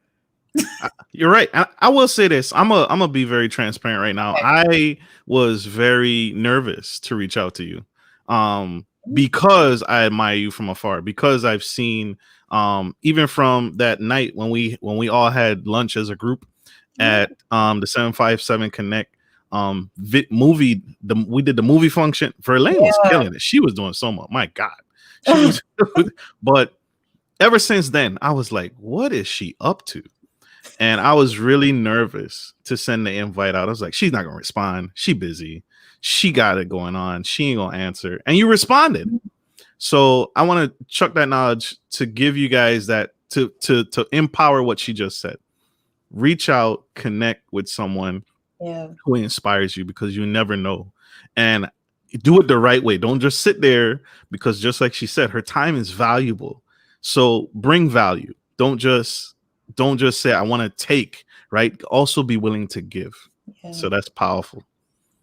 You're right. I will say this. I'm gonna be very transparent right now. I was very nervous to reach out to you, because I admire you from afar. Because I've seen, even from that night when we all had lunch as a group at the 757 Connect movie. We did the movie function. Verlaine was killing it. She was doing so much. My God, she was. But ever since then, I was like, what is she up to? And I was really nervous to send the invite out. I was like, she's not going to respond. She busy. She got it going on. She ain't going to answer. And you responded. So I want to chuck that knowledge to give you guys that, to empower what she just said. Reach out, connect with someone who inspires you, because you never know. And do it the right way. Don't just sit there, because just like she said, her time is valuable. So bring value. Don't just say, I want to take, right? Also be willing to give. Yeah. So that's powerful.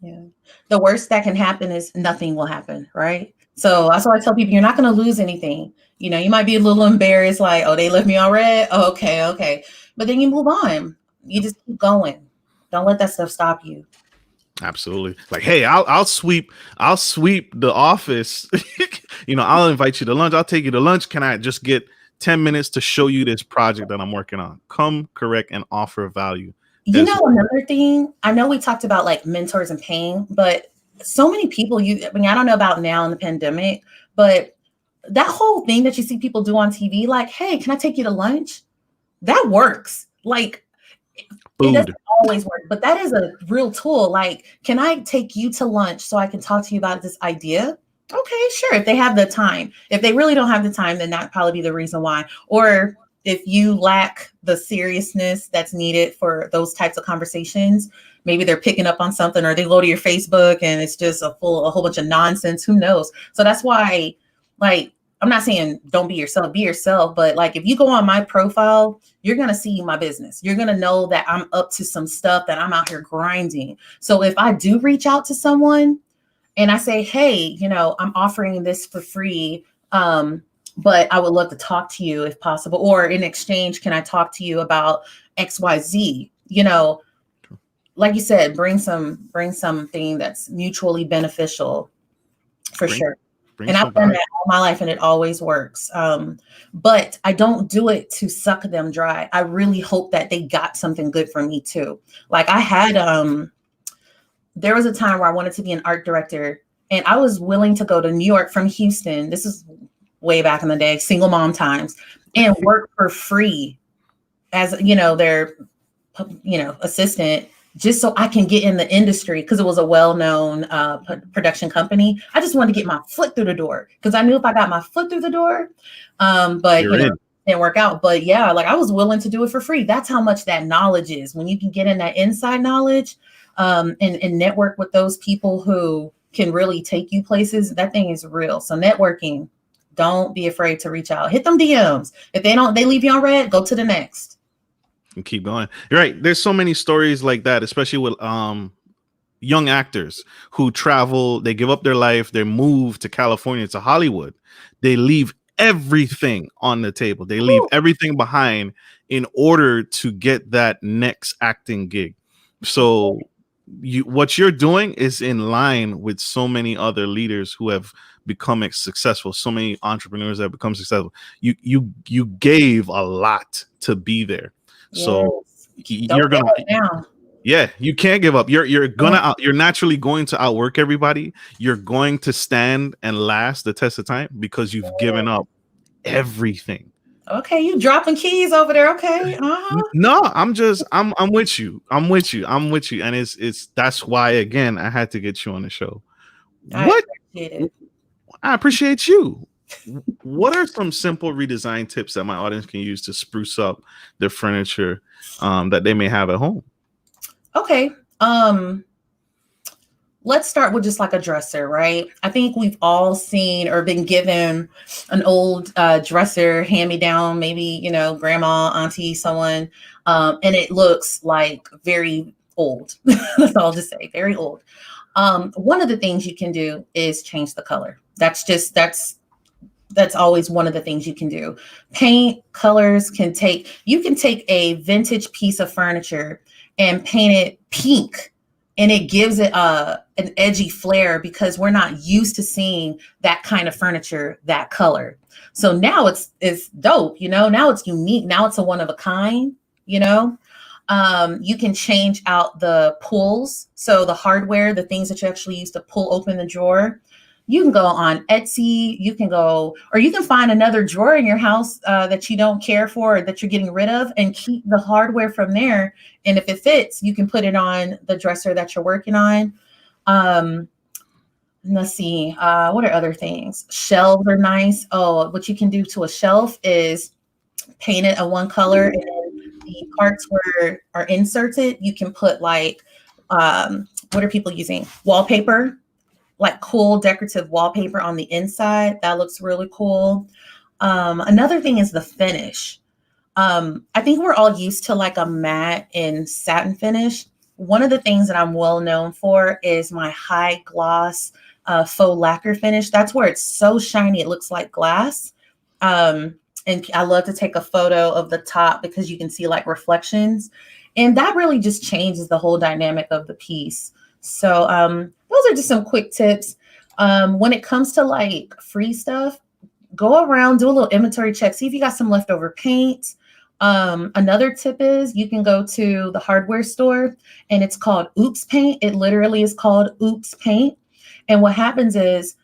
Yeah. The worst that can happen is nothing will happen, right? So that's why I tell people, you're not going to lose anything. You know, you might be a little embarrassed, like, oh, they left me on red. Oh, okay. But then you move on. You just keep going. Don't let that stuff stop you. Absolutely. Like, hey, I'll sweep the office. You know, I'll invite you to lunch. I'll take you to lunch. Can I just get 10 minutes to show you this project that I'm working on? Come correct and offer value. You know, another thing, I know we talked about like mentors and paying, but so many people, I don't know about now in the pandemic, but that whole thing that you see people do on TV, like, hey, can I take you to lunch? That works. Like, It doesn't Food. always work, but that is a real tool. Like, can I take you to lunch so I can talk to you about this idea? Okay, sure. If they have the time. If they really don't have the time, then that probably be the reason why. Or if you lack the seriousness that's needed for those types of conversations, maybe they're picking up on something, or they go to your Facebook and it's just a whole bunch of nonsense. Who knows? So that's why, like, I'm not saying don't be yourself, but like if you go on my profile, you're going to see my business. You're going to know that I'm up to some stuff, that I'm out here grinding. So if I do reach out to someone and I say, hey, you know, I'm offering this for free, but I would love to talk to you if possible, or in exchange, can I talk to you about XYZ? You know, like you said, bring something that's mutually beneficial for sure. And I've done that all my life and it always works. But I don't do it to suck them dry. I really hope that they got something good from me too. Like I had, there was a time where I wanted to be an art director and I was willing to go to New York from Houston. This is way back in the day, single mom times, and work for free as, you know, their, you know, assistant, just so I can get in the industry, because it was a well-known production company. I just wanted to get my foot through the door because I knew if I got my foot through the door, but you know, it didn't work out. But yeah, like I was willing to do it for free. That's how much that knowledge is. When you can get in that inside knowledge and network with those people who can really take you places, that thing is real. So networking, don't be afraid to reach out. Hit them DMs. If they leave you on red, go to the next. And keep going. You're right. There's so many stories like that, especially with young actors who travel, they give up their life, they move to California, to Hollywood. They leave everything on the table. They leave everything behind in order to get that next acting gig. So what you're doing is in line with so many other leaders who have become successful, so many entrepreneurs that have become successful. You gave a lot to be there. So you're gonna, yeah, you can't give up. You're naturally going to outwork everybody. You're going to stand and last the test of time because you've given up everything. Okay, you dropping keys over there. Okay. No, I'm with you. I'm with you. And it's that's why again I had to get you on the show. I appreciate you. What are some simple redesign tips that my audience can use to spruce up their furniture that they may have at home? Okay. Let's start with just like a dresser, right? I think we've all seen or been given an old dresser, hand-me-down, maybe, you know, grandma, auntie, someone, and it looks like very old. That's all I'll just say, very old. One of the things you can do is change the color. That's always one of the things you can do. Paint, colors you can take a vintage piece of furniture and paint it pink, and it gives it an edgy flair because we're not used to seeing that kind of furniture, that color. So now it's dope, you know, now it's unique. Now it's a one of a kind, you know. You can change out the pulls. So the hardware, the things that you actually use to pull open the drawer. You can go on Etsy, you can find another drawer in your house that you don't care for or that you're getting rid of, and keep the hardware from there. And if it fits, you can put it on the dresser that you're working on. Let's see, what are other things? Shelves are nice. Oh, what you can do to a shelf is paint it a one color, and then the parts where are inserted, you can put like, what are people using? Wallpaper. Like cool decorative wallpaper on the inside. That looks really cool. Another thing is the finish. I think we're all used to like a matte and satin finish. One of the things that I'm well known for is my high gloss faux lacquer finish. That's where it's so shiny, it looks like glass. And I love to take a photo of the top because you can see like reflections. And that really just changes the whole dynamic of the piece. So those are just some quick tips. When it comes to like free stuff, go around, do a little inventory check, see if you got some leftover paint. Another tip is you can go to the hardware store and it's called Oops Paint. It literally is called Oops Paint. And what happens is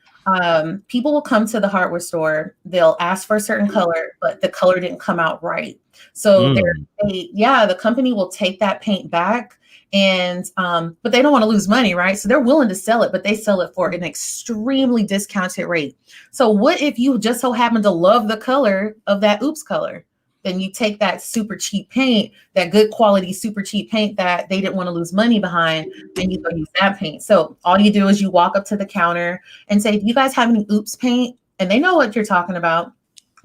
People will come to the hardware store. They'll ask for a certain color, but the color didn't come out right. So the company will take that paint back, and but they don't want to lose money, right? So they're willing to sell it, but they sell it for an extremely discounted rate. So what if you just so happen to love the color of that oops color? Then you take that super cheap paint, that good quality, super cheap paint that they didn't want to lose money behind, and you go use that paint. So all you do is you walk up to the counter and say, do you guys have any oops paint? And they know what you're talking about.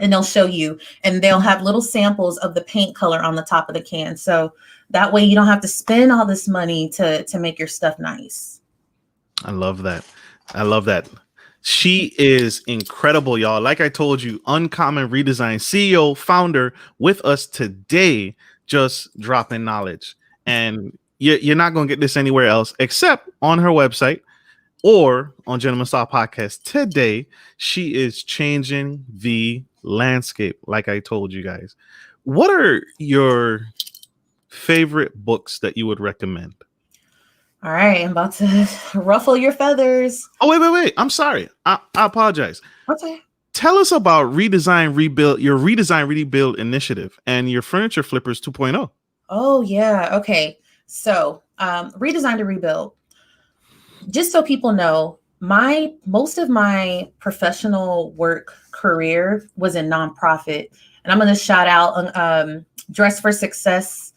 And they'll show you, and they'll have little samples of the paint color on the top of the can. So that way you don't have to spend all this money to make your stuff nice. I love that. I love that. She is incredible, y'all. Like I told you, Uncommon Redesign CEO, founder with us today, just dropping knowledge. And you're not going to get this anywhere else except on her website or on Gentleman Style Podcast. Today, she is changing the landscape, like I told you guys. What are your favorite books that you would recommend? All right, I'm about to ruffle your feathers. Oh, wait. I'm sorry. I apologize. Okay. Tell us about Redesign Rebuild, your Redesign Rebuild initiative and your Furniture Flippers 2.0. Oh, yeah. Okay. So Redesign to Rebuild. Just so people know, most of my professional work career was in nonprofit. And I'm going to shout out Dress for Success.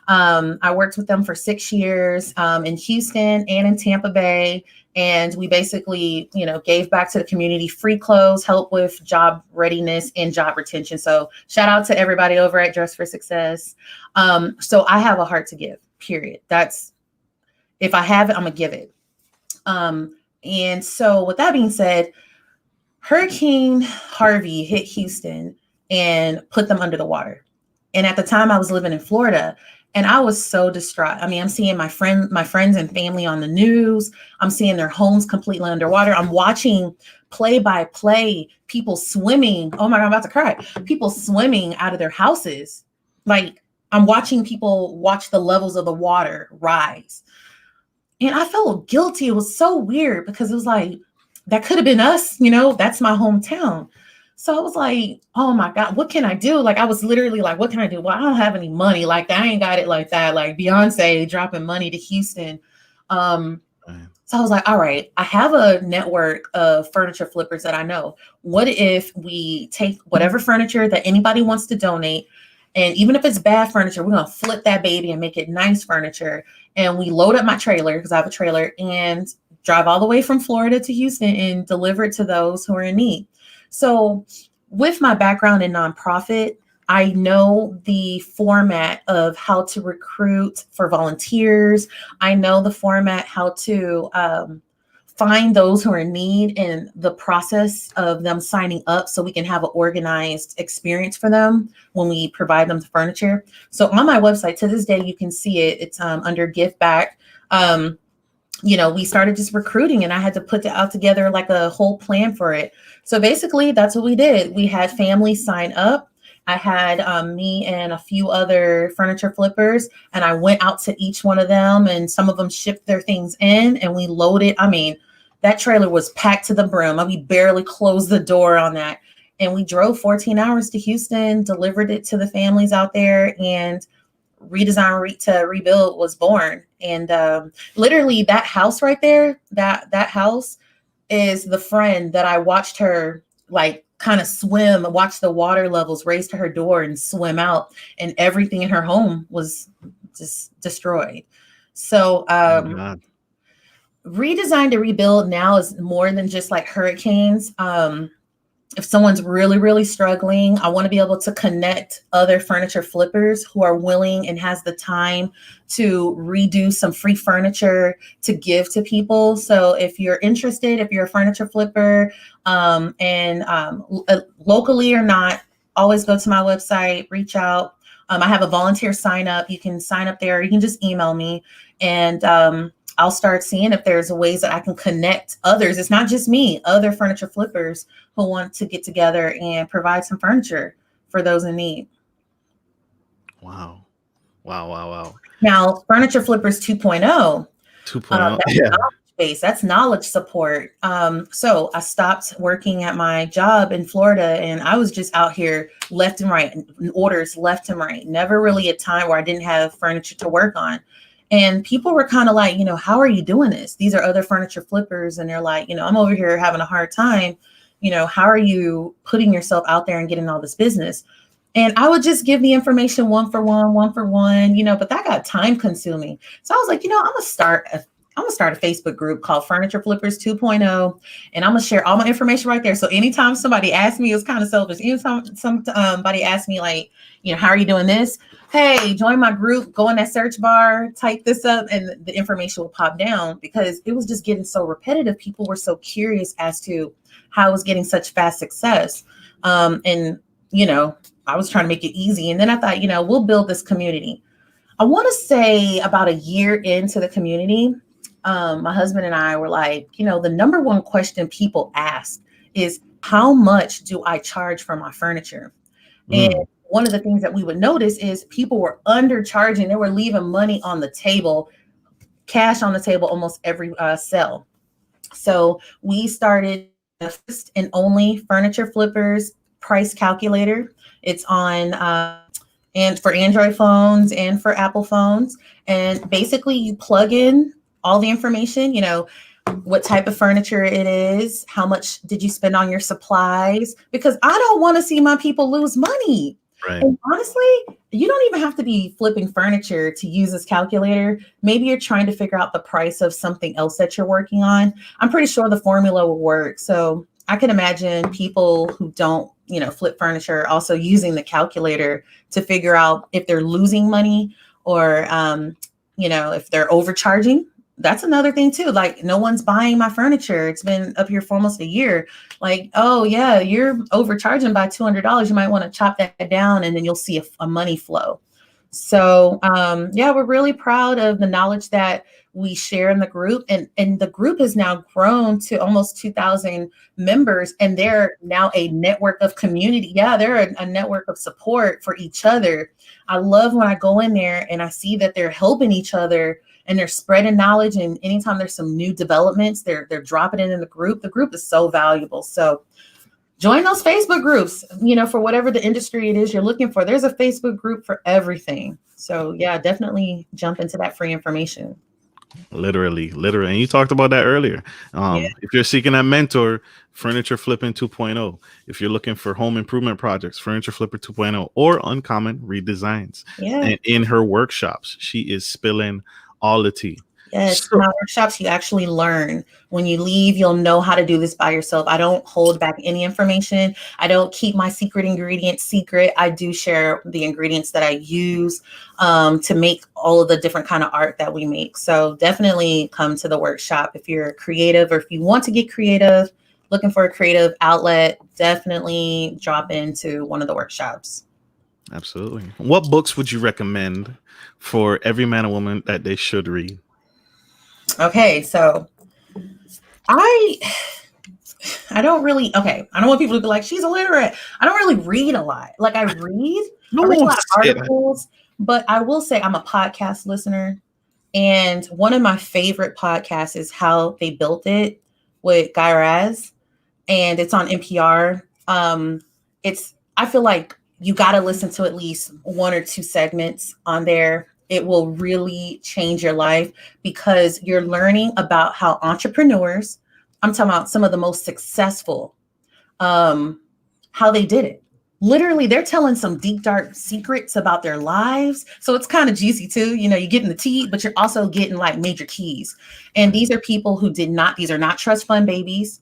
I worked with them for 6 years in Houston and in Tampa Bay. And we basically, gave back to the community, free clothes, help with job readiness and job retention. So shout out to everybody over at Dress for Success. So I have a heart to give, period. If I have it, I'm going to give it. And so with that being said, Hurricane Harvey hit Houston and put them under the water. And at the time I was living in Florida, and I was so distraught. I mean, I'm seeing my friends and family on the news. I'm seeing their homes completely underwater. I'm watching play by play, people swimming. Oh my God, I'm about to cry. People swimming out of their houses. Like, I'm watching people watch the levels of the water rise. And I felt guilty. It was so weird because it was like, that could have been us, that's my hometown. So I was like, oh my God, what can I do? Like, I was literally like, what can I do? Well, I don't have any money. Like, I ain't got it like that. Like Beyonce dropping money to Houston. So I was like, all right, I have a network of furniture flippers that I know. What if we take whatever furniture that anybody wants to donate, and even if it's bad furniture, we're going to flip that baby and make it nice furniture. And we load up my trailer, because I have a trailer, and drive all the way from Florida to Houston and deliver it to those who are in need. So with my background in nonprofit, I know the format of how to recruit for volunteers. I know the format, how to find those who are in need, and the process of them signing up so we can have an organized experience for them when we provide them the furniture. So on my website, to this day, you can see it. It's under Give Back. We started just recruiting, and I had to put out together like a whole plan for it. So basically that's what we did. We had families sign up. I had me and a few other furniture flippers, and I went out to each one of them, and some of them shipped their things in, and we loaded. I mean, that trailer was packed to the brim. We barely closed the door on that. And we drove 14 hours to Houston, delivered it to the families out there, and Redesign to Rebuild was born. And literally that house right there, that house is the friend that I watched her like kind of swim, watch the water levels raise to her door and swim out, and everything in her home was just destroyed. So Redesign to Rebuild now is more than just like hurricanes. If someone's really, really struggling, I want to be able to connect other furniture flippers who are willing and has the time to redo some free furniture to give to people. So if you're interested, if you're a furniture flipper, locally or not, always go to my website, reach out. I have a volunteer sign up. You can sign up there. You can just email me, and I'll start seeing if there's ways that I can connect others. It's not just me, other furniture flippers who want to get together and provide some furniture for those in need. Wow. Now, Furniture Flippers 2.0. 2.0. Yeah. base. That's knowledge support. So I stopped working at my job in Florida, and I was just out here left and right, orders left and right. Never really a time where I didn't have furniture to work on. And people were kind of like, how are you doing this? These are other furniture flippers. And they're like, I'm over here having a hard time. How are you putting yourself out there and getting all this business? And I would just give the information one for one, but that got time consuming. So I was like, I'm gonna start a Facebook group called Furniture Flippers 2.0, and I'm gonna share all my information right there. So anytime somebody asks me, it was kind of selfish. Anytime somebody asked me like, how are you doing this? Hey, join my group, go in that search bar, type this up, and the information will pop down, because it was just getting so repetitive. People were so curious as to how I was getting such fast success. And I was trying to make it easy. And then I thought, we'll build this community. I want to say about a year into the community, my husband and I were like, the number one question people ask is, how much do I charge for my furniture? And one of the things that we would notice is people were undercharging. They were leaving money on the table, cash on the table, almost every sale. So we started the first and only Furniture Flippers price calculator. It's on and for Android phones and for Apple phones. And basically you plug in all the information, what type of furniture it is, how much did you spend on your supplies? Because I don't want to see my people lose money. Right. And honestly, you don't even have to be flipping furniture to use this calculator. Maybe you're trying to figure out the price of something else that you're working on. I'm pretty sure the formula will work. So I can imagine people who don't, flip furniture also using the calculator to figure out if they're losing money or, if they're overcharging. That's another thing too. Like, no one's buying my furniture. It's been up here for almost a year. Like, oh yeah, you're overcharging by $200. You might want to chop that down, and then you'll see a money flow. So we're really proud of the knowledge that we share in the group, and the group has now grown to almost 2,000 members, and they're now a network of community. Yeah, they're a network of support for each other. I love when I go in there and I see that they're helping each other and they're spreading knowledge. And anytime there's some new developments, they're dropping it in the group. The group is so valuable. So join those Facebook groups, for whatever the industry it is you're looking for. There's a Facebook group for everything. So yeah, definitely jump into that free information. Literally. And you talked about that earlier. If you're seeking a mentor, Furniture Flipping 2.0. If you're looking for home improvement projects, Furniture Flipper 2.0 or Uncommon Redesigns. Yeah. And in her workshops, she is spilling all the tea. Yes, in my workshops, you actually learn. When you leave, you'll know how to do this by yourself. I don't hold back any information. I don't keep my secret ingredients secret. I do share the ingredients that I use to make all of the different kind of art that we make. So definitely come to the workshop if you're creative, or if you want to get creative, looking for a creative outlet, definitely drop into one of the workshops. Absolutely. What books would you recommend for every man and woman that they should read? Okay, so I don't really, I don't want people to be like, she's illiterate. I don't really read a lot. Like, I read a lot of articles, but I will say I'm a podcast listener. And one of my favorite podcasts is How They Built It with Guy Raz, and it's on NPR. I feel like you got to listen to at least one or two segments on there. It will really change your life, because you're learning about how entrepreneurs, I'm talking about some of the most successful, how they did it. Literally, they're telling some deep, dark secrets about their lives. So it's kind of juicy too. You're getting the tea, but you're also getting like major keys. And these are people who these are not trust fund babies.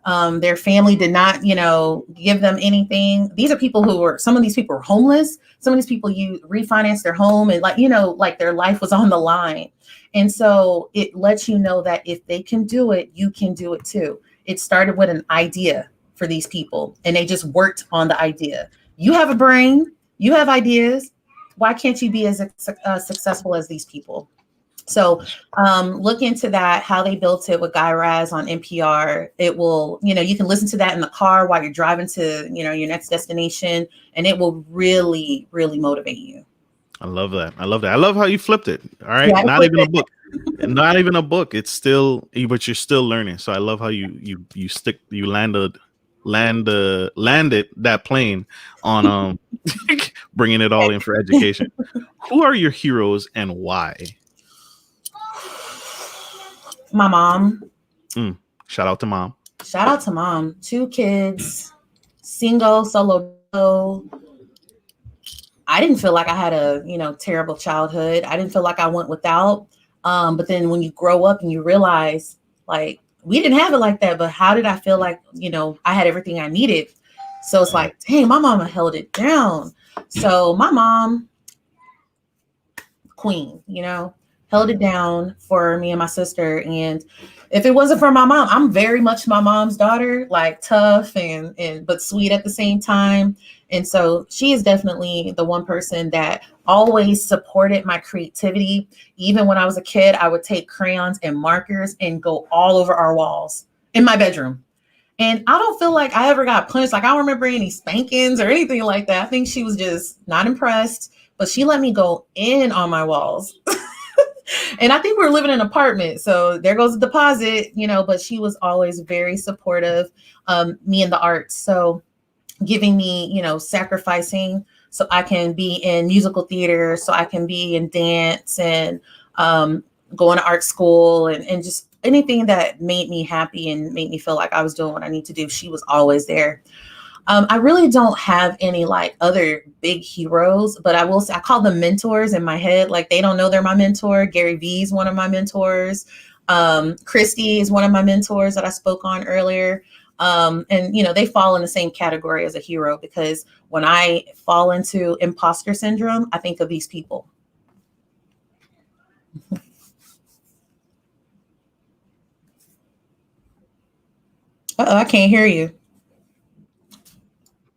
Their family did not, give them anything. These are people some of these people are homeless. Some of these people, you refinance their home and like their life was on the line. And so it lets you know that if they can do it, you can do it too. It started with an idea for these people, and they just worked on the idea. You have a brain, you have ideas. Why can't you be as successful as these people? So look into that, How They Built It with Guy Raz on NPR. It will, you can listen to that in the car while you're driving to, your next destination, and it will really, really motivate you. I love that. I love that. I love how you flipped it. All right. Yeah, I Not flip even a it. book. Not even a book. It's still, but you're still learning. So I love how you landed that plane on bringing it all in for education. Who are your heroes and why? My mom. Shout out to mom. Shout out to mom. 2 kids, single, solo. I didn't feel like I had a, terrible childhood. I didn't feel like I went without. But then when you grow up and you realize, like, we didn't have it like that, but how did I feel like, I had everything I needed? So it's like, dang, my mama held it down. So my mom, queen, held it down for me and my sister. And if it wasn't for my mom, I'm very much my mom's daughter, like tough and but sweet at the same time. And so she is definitely the one person that always supported my creativity. Even when I was a kid, I would take crayons and markers and go all over our walls in my bedroom. And I don't feel like I ever got punished. Like, I don't remember any spankings or anything like that. I think she was just not impressed, but she let me go in on my walls. And I think we were living in an apartment. So there goes the deposit, but she was always very supportive of me in the arts. So giving me, sacrificing so I can be in musical theater, so I can be in dance and going to art school and just anything that made me happy and made me feel like I was doing what I need to do. She was always there. I really don't have any like other big heroes, but I will say I call them mentors in my head. Like, they don't know they're my mentor. Gary Vee is one of my mentors. Christy is one of my mentors that I spoke on earlier. And they fall in the same category as a hero, because when I fall into imposter syndrome, I think of these people. I can't hear you.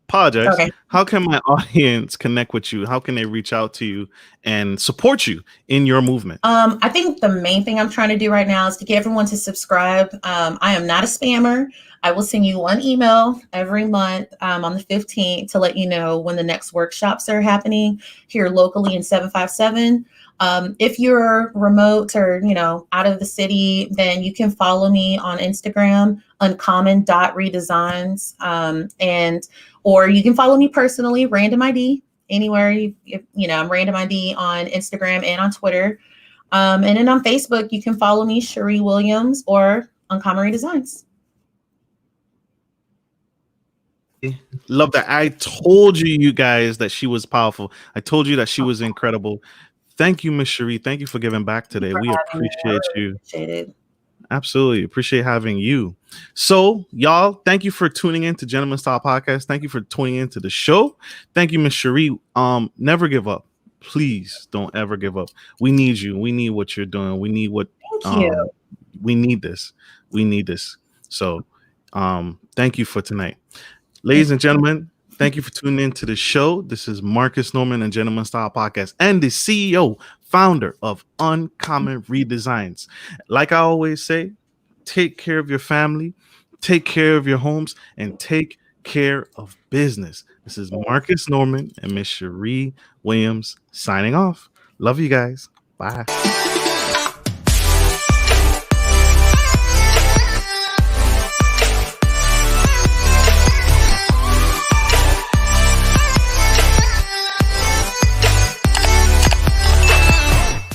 Apologize. Okay. How can my audience connect with you? How can they reach out to you and support you in your movement? I think the main thing I'm trying to do right now is to get everyone to subscribe. I am not a spammer. I will send you one email every month on the 15th to let you know when the next workshops are happening here locally in 757. If you're remote or, out of the city, then you can follow me on Instagram, uncommon.redesigns. Or you can follow me personally, Random ID, anywhere. I'm Random ID on Instagram and on Twitter. And then on Facebook, you can follow me, Charie Williams, or Uncommon Redesigns. Love that. I told you guys that she was powerful. I told you that she was incredible. Thank you, Miss Charie. Thank you for giving back today. We appreciate you. Appreciate it. Absolutely. Appreciate having you. So, y'all, thank you for tuning in to Gentleman Style Podcast. Thank you for tuning into the show. Thank you, Miss Charie. Never give up. Please don't ever give up. We need you. We need what you're doing. We need what Thank you. We need this. We need this. So, thank you for tonight. Ladies and gentlemen, thank you for tuning in to the show. This is Marcus Norman and Gentleman Style Podcast and the CEO, founder of Uncommon Redesigns. Like I always say, take care of your family, take care of your homes, and take care of business. This is Marcus Norman and Miss Charie Williams signing off. Love you guys. Bye.